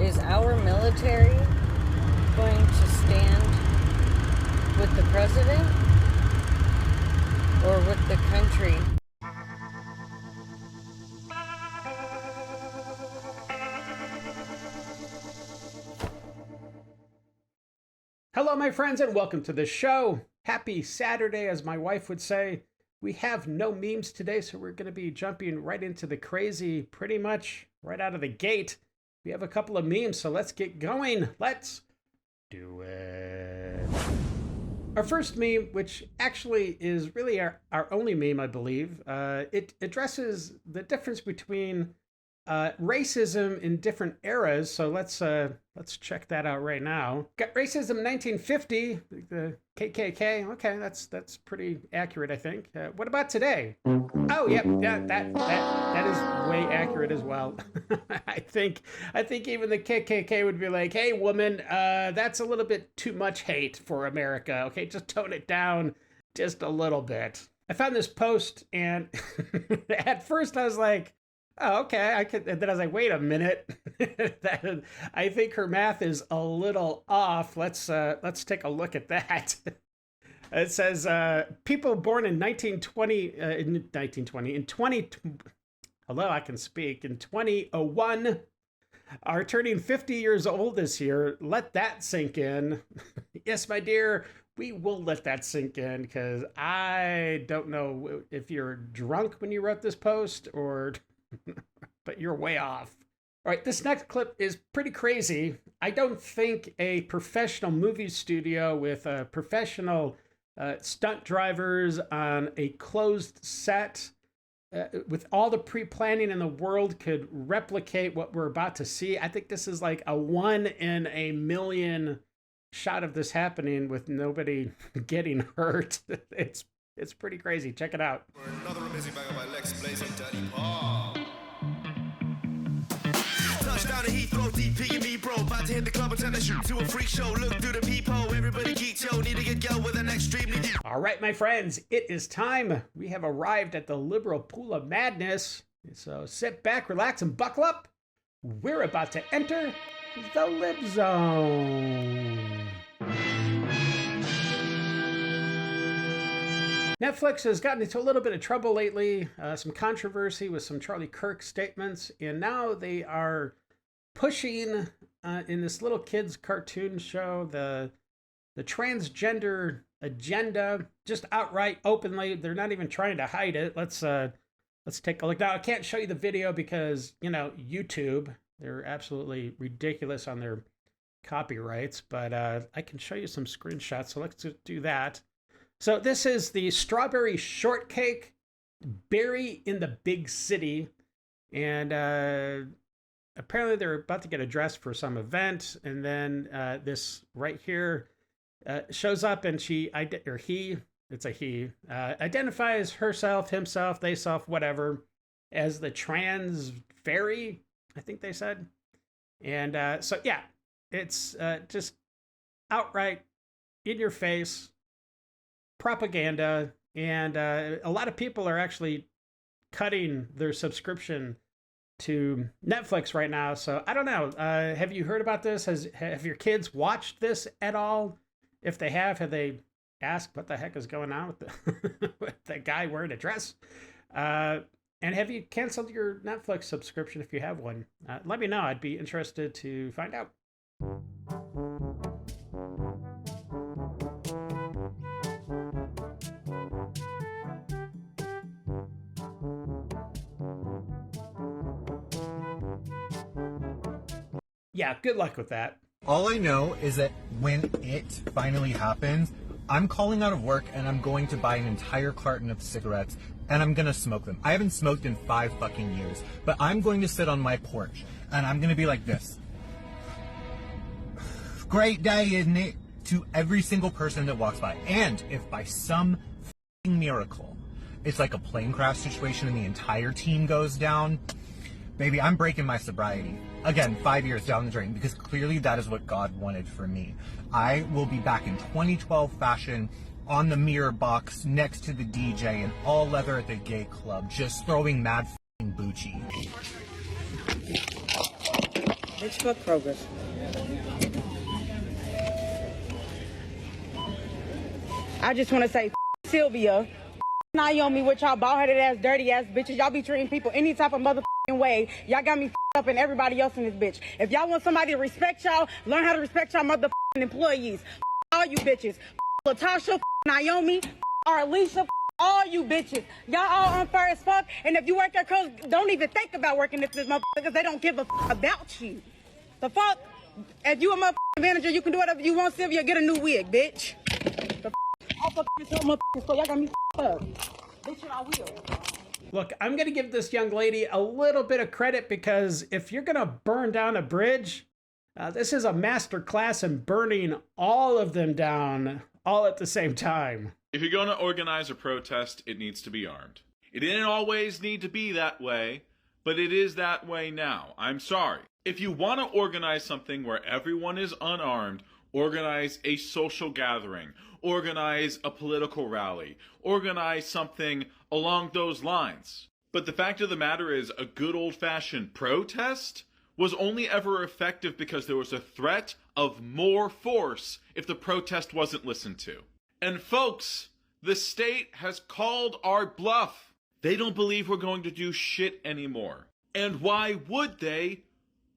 Is our military going to stand with the president or with the country? Hello, my friends, and welcome to the show. Happy Saturday, as my wife would say. We have no memes today, so we're going to be jumping right into the crazy pretty much right out of the gate. We have a couple of memes, so let's get going. Let's do it. Our first meme, which actually is really our only meme, I believe, it addresses the difference between racism in different eras. So let's check that out right now. Got racism 1950, the KKK. Okay, that's pretty accurate, I think. What about today? Oh, yep, yeah, that is way accurate as well. I think even the KKK would be like, hey, woman, that's a little bit too much hate for America. Okay, just tone it down just a little bit. I found this post, and at first I was like, oh, okay. And then I was like, wait a minute. I think her math is a little off. Let's take a look at that. It says people born in 2001 are turning 50 years old this year. Let that sink in. Yes, my dear, we will let that sink in, because I don't know if you're drunk when you wrote this post or but you're way off. All right, this next clip is pretty crazy. I don't think a professional movie studio with professional stunt drivers on a closed set with all the pre-planning in the world could replicate what we're about to see. I think this is like a 1 in a million shot of this happening with nobody getting hurt. It's pretty crazy. Check it out. Another amazing banger by Lex Blazing Daddy Paul. Touchdown to Heathrow, DP and me, bro. About to hit the club and turn the shoot to a freak show. Look through the peephole, everybody geek, yo. Need to get go with an extremely deep. All right, my friends, it is time. We have arrived at the liberal pool of madness. So sit back, relax, and buckle up. We're about to enter the lib zone. Netflix has gotten into a little bit of trouble lately, some controversy with some Charlie Kirk statements, and now they are pushing in this little kids cartoon show the transgender agenda, just outright, openly. They're not even trying to hide it. Let's take a look. Now, I can't show you the video because, YouTube, they're absolutely ridiculous on their copyrights, but I can show you some screenshots, so let's do that. So this is the strawberry shortcake berry in the big city. And apparently they're about to get a dress for some event. And then this right here shows up, and he, identifies herself, himself, they self, whatever, as the trans fairy, I think they said. And so, yeah, it's just outright in your face propaganda, and a lot of people are actually cutting their subscription to Netflix right now. So I don't know. Have you heard about this? Have your kids watched this at all? If they have they asked what the heck is going on with with the guy wearing a dress? And have you canceled your Netflix subscription if you have one? Let me know. I'd be interested to find out. Yeah, good luck with that. All I know is that when it finally happens, I'm calling out of work and I'm going to buy an entire carton of cigarettes and I'm gonna smoke them. I haven't smoked in 5 fucking years, but I'm going to sit on my porch and I'm gonna be like this. Great day, isn't it? To every single person that walks by. And if by some fucking miracle, it's like a plane crash situation and the entire team goes down, baby, I'm breaking my sobriety. Again, 5 years down the drain, because clearly that is what God wanted for me. I will be back in 2012 fashion on the mirror box next to the DJ in all leather at the gay club, just throwing mad f***ing Bucci. Bitch, fuck Kroger. I just want to say, Sylvia, Naomi with y'all bald-headed ass, dirty ass bitches. Y'all be treating people any type of motherfucking way. Y'all got me up and everybody else in this bitch. If y'all want somebody to respect y'all, learn how to respect y'all motherfucking employees. All you bitches. Latasha, Naomi, Alicia, all you bitches. Y'all all unfair as fuck. And if you work at Kroger, don't even think about working at this motherfucker because they don't give a about you. The fuck? If you a motherfucking manager, you can do whatever you want, Sylvia. Get a new wig, bitch. The I'll fuck this whole motherfucking store. Y'all got me up. Bitch, and I will. Look, I'm going to give this young lady a little bit of credit because if you're going to burn down a bridge, this is a master class in burning all of them down all at the same time. If you're going to organize a protest, it needs to be armed. It didn't always need to be that way, but it is that way now. I'm sorry. If you want to organize something where everyone is unarmed, organize a social gathering, organize a political rally, organize something along those lines. But the fact of the matter is, a good old-fashioned protest was only ever effective because there was a threat of more force if the protest wasn't listened to. And folks, the state has called our bluff. They don't believe we're going to do shit anymore. And why would they?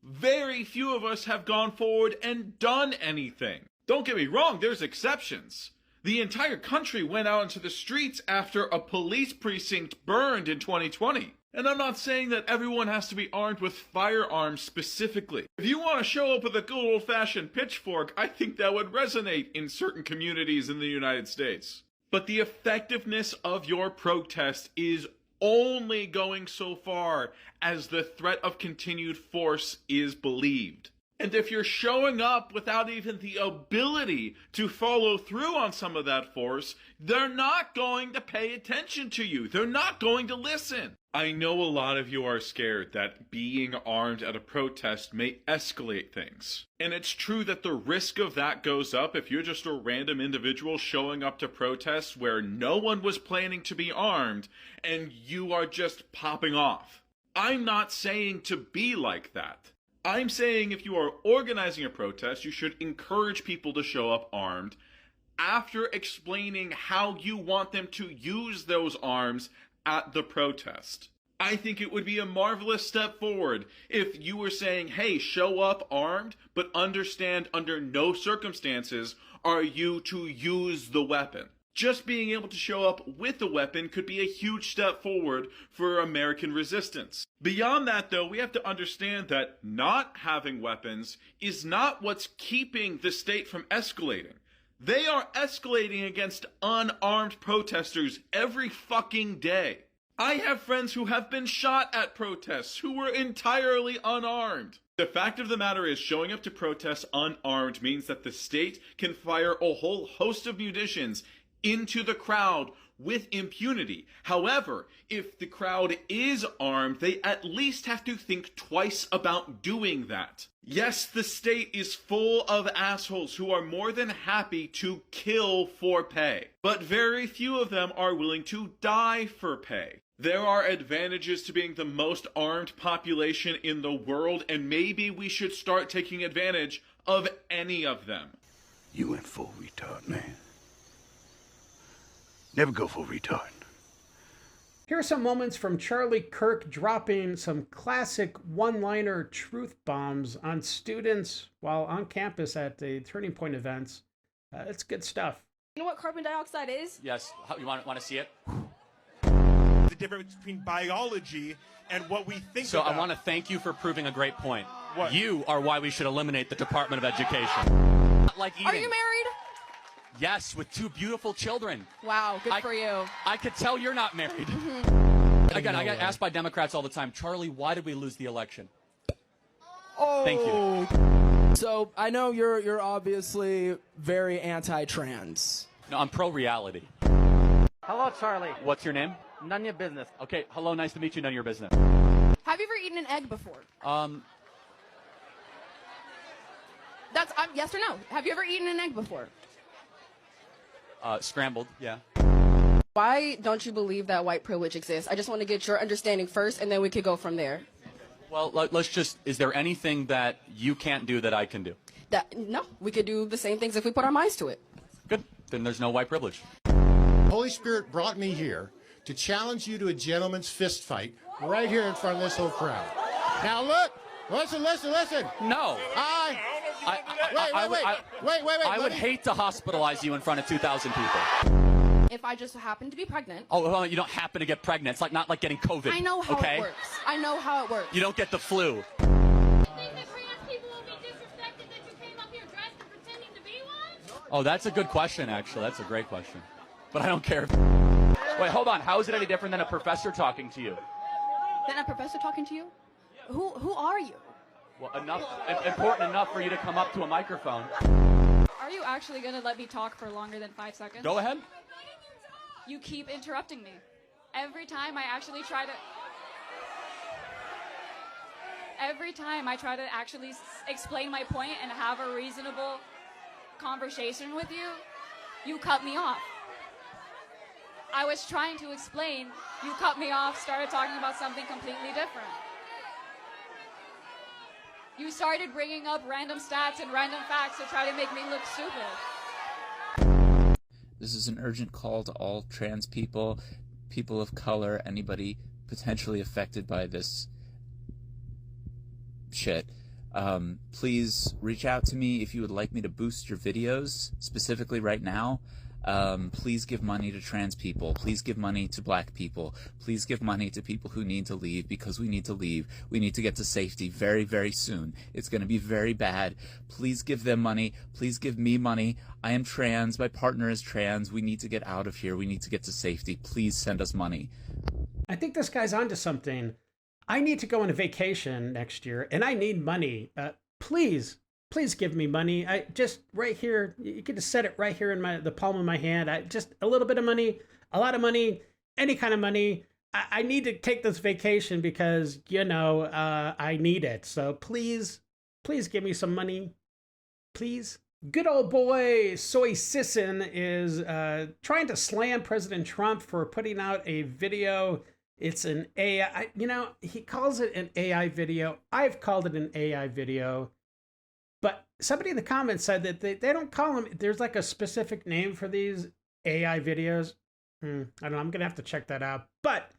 Very few of us have gone forward and done anything. Don't get me wrong, there's exceptions. The entire country went out into the streets after a police precinct burned in 2020. And I'm not saying that everyone has to be armed with firearms specifically. If you want to show up with a good old-fashioned pitchfork, I think that would resonate in certain communities in the United States. But the effectiveness of your protest is only going so far as the threat of continued force is believed. And if you're showing up without even the ability to follow through on some of that force, they're not going to pay attention to you. They're not going to listen. I know a lot of you are scared that being armed at a protest may escalate things. And it's true that the risk of that goes up if you're just a random individual showing up to protests where no one was planning to be armed and you are just popping off. I'm not saying to be like that. I'm saying if you are organizing a protest, you should encourage people to show up armed after explaining how you want them to use those arms at the protest. I think it would be a marvelous step forward if you were saying, hey, show up armed, but understand under no circumstances are you to use the weapon. Just being able to show up with a weapon could be a huge step forward for American resistance. Beyond that, though, we have to understand that not having weapons is not what's keeping the state from escalating. They are escalating against unarmed protesters every fucking day. I have friends who have been shot at protests who were entirely unarmed. The fact of the matter is, showing up to protests unarmed means that the state can fire a whole host of munitions into the crowd with impunity. However, if the crowd is armed, they at least have to think twice about doing that. Yes, the state is full of assholes who are more than happy to kill for pay, but very few of them are willing to die for pay. There are advantages to being the most armed population in the world, and maybe we should start taking advantage of any of them. You went full retard, man. Never go full retard. Here are some moments from Charlie Kirk dropping some classic one-liner truth bombs on students while on campus at the Turning Point events. It's good stuff. You know what carbon dioxide is? Yes. You want to see it? The difference between biology and what we think So about. I want to thank you for proving a great point. What? You are why we should eliminate the Department of Education. Not like eating. Are you married? Yes, with 2 beautiful children. Wow, good for you. I could tell you're not married. Again, I get asked by Democrats all the time, Charlie, why did we lose the election? Oh. Thank you. So I know you're obviously very anti-trans. No, I'm pro-reality. Hello, Charlie. What's your name? None of your business. Okay, hello, nice to meet you, none of your business. Have you ever eaten an egg before? That's yes or no. Have you ever eaten an egg before? Scrambled, yeah. Why don't you believe that white privilege exists? I just want to get your understanding first, and then we could go from there. Well, let's just, is there anything that you can't do that I can do? No, we could do the same things if we put our minds to it. Good. Then there's no white privilege. Holy Spirit brought me here to challenge you to a gentleman's fist fight right here in front of this whole crowd. Now look, listen. No. Wait. I would hate to hospitalize you in front of 2,000 people. If I just happen to be pregnant. Oh, well, you don't happen to get pregnant. It's like not like getting COVID. I know how okay? it works. I know how it works. You don't get the flu. Oh, that's a good question, actually. That's a great question. But I don't care. Wait, hold on. How is it any different than a professor talking to you? Then a professor talking to you? Who are you? Well, important enough for you to come up to a microphone. Are you actually going to let me talk for longer than 5 seconds? Go ahead. You keep interrupting me. Every time I try to actually explain my point and have a reasonable conversation with you, you cut me off. I was trying to explain, you cut me off, started talking about something completely different. You started bringing up random stats and random facts to try to make me look stupid. This is an urgent call to all trans people, people of color, anybody potentially affected by this shit. Please reach out to me if you would like me to boost your videos, specifically right now. Please give money to trans people. Please give money to black people. Please give money to people who need to leave, because we need to leave. We need to get to safety very, very soon. It's going to be very bad. Please give them money. Please give me money. I am trans. My partner is trans. We need to get out of here. We need to get to safety. Please send us money. I think this guy's onto something. I need to go on a vacation next year, and I need money. Please give me money. I just right here. You can just set it right here in the palm of my hand. Just a little bit of money, a lot of money, any kind of money. I need to take this vacation because I need it. So please give me some money, please. Good old boy Soy Sisson is trying to slam President Trump for putting out a video. It's an AI, he calls it an AI video. I've called it an AI video. But somebody in the comments said that they don't call them, there's like a specific name for these AI videos. I don't know, I'm going to have to check that out. But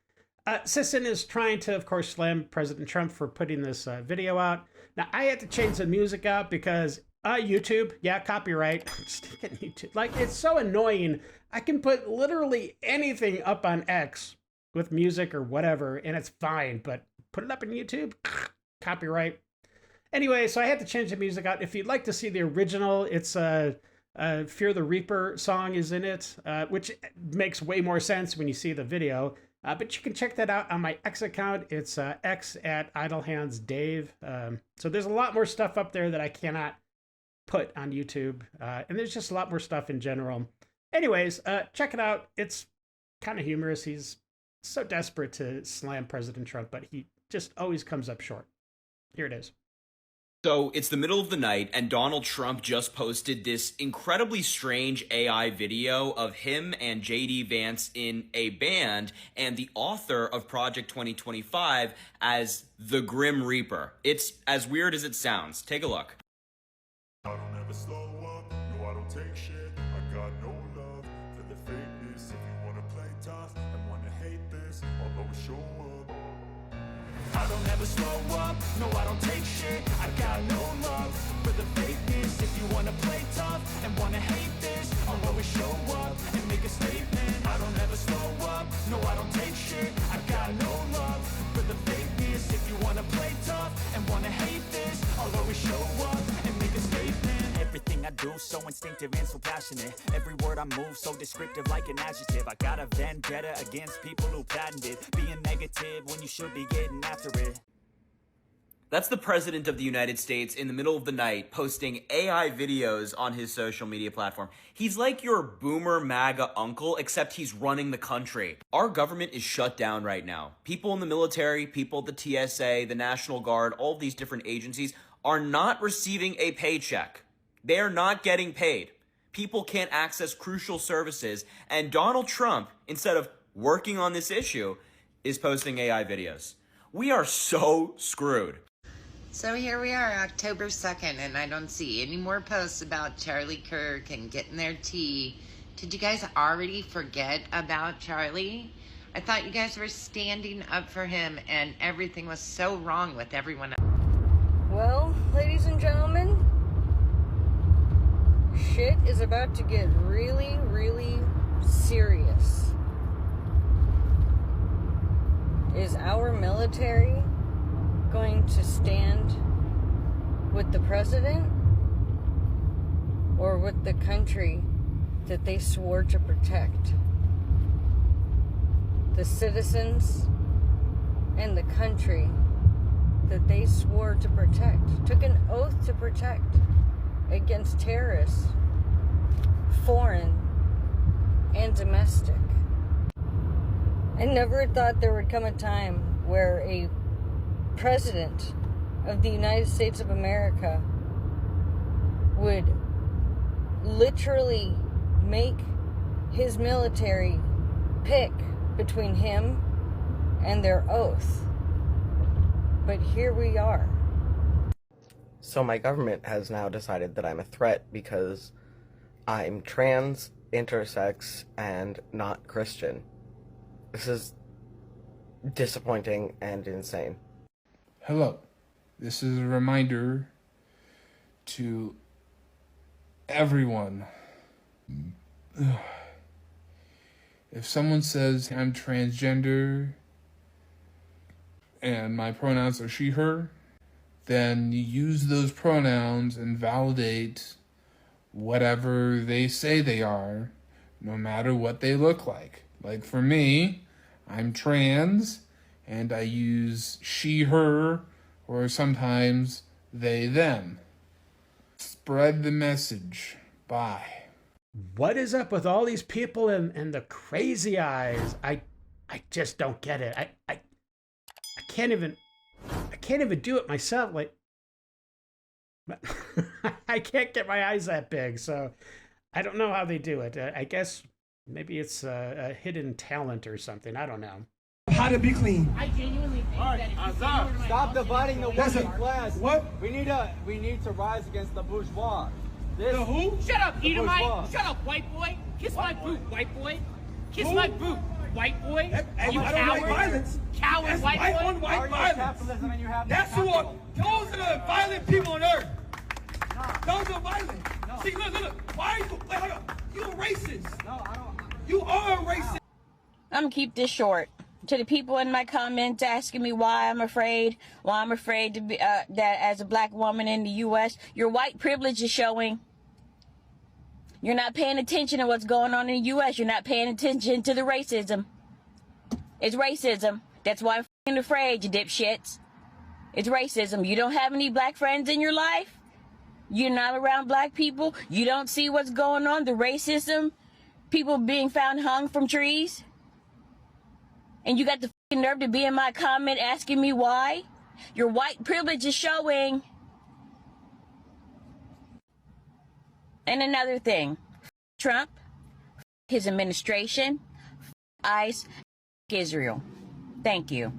Sisson is trying to, of course, slam President Trump for putting this video out. Now, I had to change the music out because YouTube, copyright. Stick it in YouTube. Like, it's so annoying. I can put literally anything up on X with music or whatever, and it's fine. But put it up in YouTube, copyright. Anyway, so I had to change the music out. If you'd like to see the original, it's Fear the Reaper song is in it, which makes way more sense when you see the video. But you can check that out on my X account. It's X@IdleHandsDave. So there's a lot more stuff up there that I cannot put on YouTube. And there's just a lot more stuff in general. Anyways, check it out. It's kind of humorous. He's so desperate to slam President Trump, but he just always comes up short. Here it is. So it's the middle of the night, and Donald Trump just posted this incredibly strange AI video of him and JD Vance in a band and the author of Project 2025 as the Grim Reaper. It's as weird as it sounds. Take a look. I don't ever slow up, no I don't take shit. I got no love for the fakeness. If you wanna play tough and wanna hate this, I'll always show up. I don't ever slow up, no I don't take shit. I got no love for the fakeness. If you wanna play tough and wanna hate this, I'll always show up and make a statement. I don't ever slow up, no I don't take shit. I got no love for the fakeness. If you wanna play tough and wanna hate this, I'll always show up and make a statement. Everything I do so instinctive and so passionate. Every word I move so descriptive like an adjective. I got a vendetta against people who patented being negative when you should be getting after it. That's the President of the United States in the middle of the night posting AI videos on his social media platform. He's like your boomer MAGA uncle, except he's running the country. Our government is shut down right now. People in the military, people at the TSA, the National Guard, all these different agencies are not receiving a paycheck. They are not getting paid. People can't access crucial services, and Donald Trump, instead of working on this issue, is posting AI videos. We are so screwed. So here we are, October 2nd, and I don't see any more posts about Charlie Kirk and getting their tea. Did you guys already forget about Charlie? I thought you guys were standing up for him, and everything was so wrong with everyone else. Well, ladies and gentlemen, shit is about to get really, really serious. Is our military going to stand with the president or with the country that they swore to protect? The citizens and the country that they swore to protect, took an oath to protect against terrorists, foreign and domestic. I never thought there would come a time where a president of the United States of America would literally make his military pick between him and their oath. But here we are. So my government has now decided that I'm a threat because I'm trans, intersex, and not Christian. This is disappointing and insane. Hello, this is a reminder to everyone. If someone says I'm transgender and my pronouns are she, her, then you use those pronouns and validate whatever they say they are, no matter what they look like. Like for me, I'm trans, and I use she, her, or sometimes they, them. Spread the message. Bye. What is up with all these people and the crazy eyes? I just don't get it. I can't even do it myself. Like I can't get my eyes that big, so I don't know how they do it. I guess maybe it's a hidden talent or something. I don't know. How to be clean. I genuinely think that if you Stop dividing the working class. What? We need to rise against the bourgeois. The who? Shut up, The Edomite. bourgeois. Shut up, white boy. Kiss my boot, white boy. Kiss Who? my boot, white boy. Hey, You I don't like coward. violence. Coward, That's white white boy. on white violence. That's who are. Those are the violent people on earth. Those are violent. See, look. Why are you? Wait, hold on. You a racist. No, I don't. You are a racist. I'm gonna keep this short. To the people in my comments asking me why I'm afraid to be that as a black woman in the U.S., your white privilege is showing. You're not paying attention to what's going on in the U.S. You're not paying attention to the racism. It's racism. That's why I'm f***ing afraid, you dipshits. It's racism. You don't have any black friends in your life. You're not around black people. You don't see what's going on, the racism. People being found hung from trees. And you got the f***ing nerve to be in my comment asking me why? Your white privilege is showing. And another thing, Trump, his administration, ICE, Israel. Thank you.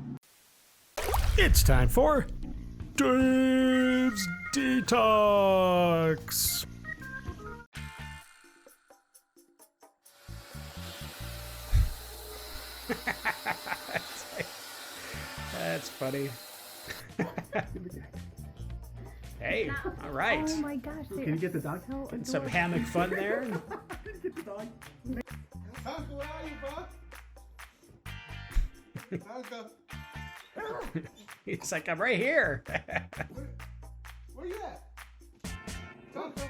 It's time for Dave's Detox. That's funny. Hey, all right. Oh my gosh. Can you get the dog? Getting some hammock fun there. Get the dog. Uncle, where are you, bro? Uncle. He's like, I'm right here. Where you at? Uncle.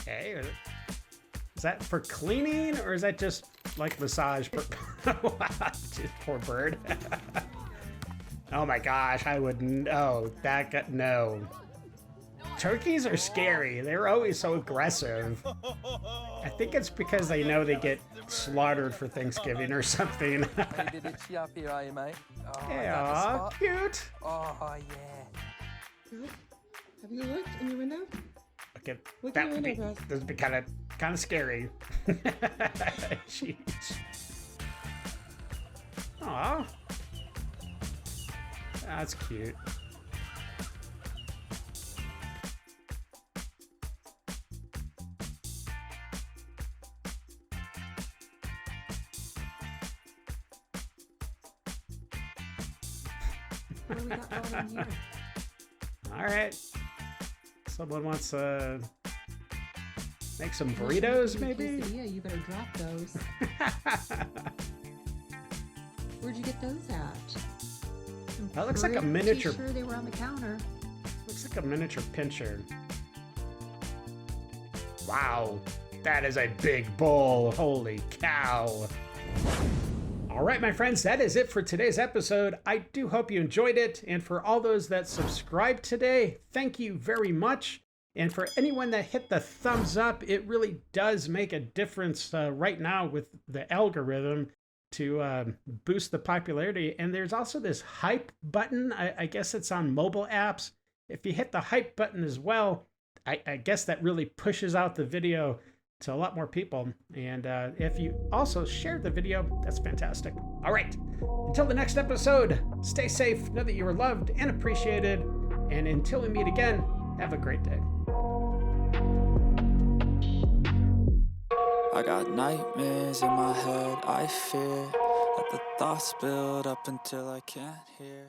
Hey, is that for cleaning or is that just like massage? Poor bird. Oh my gosh, I wouldn't. Oh, no. Turkeys are scary. They're always so aggressive. I think it's because they know they get slaughtered for Thanksgiving or something. Hey, bit itchy up here, are you, mate? Oh, Yeah, cute. Oh, yeah. Have you looked in your window? Look at Look that. at your Would be, window, this would be kind of scary. Jeez. Aw. That's cute. What do we got going here? All right. Someone wants to make some burritos, maybe? Yeah, you better drop those. Where'd you get those at? That looks like a Pretty miniature. sure they were on the counter. Looks like a miniature pincher. Wow, that is a big bowl. Holy cow. All right, my friends, that is it for today's episode. I do hope you enjoyed it. And for all those that subscribed today, thank you very much. And for anyone that hit the thumbs up, it really does make a difference right now with the algorithm to boost the popularity. And there's also this hype button. I guess it's on mobile apps. If you hit the hype button as well, I guess that really pushes out the video to a lot more people. And if you also shared the video, that's fantastic. All right, until the next episode, stay safe, know that you are loved and appreciated. And until we meet again, have a great day. I got nightmares in my head, I fear that the thoughts build up until I can't hear.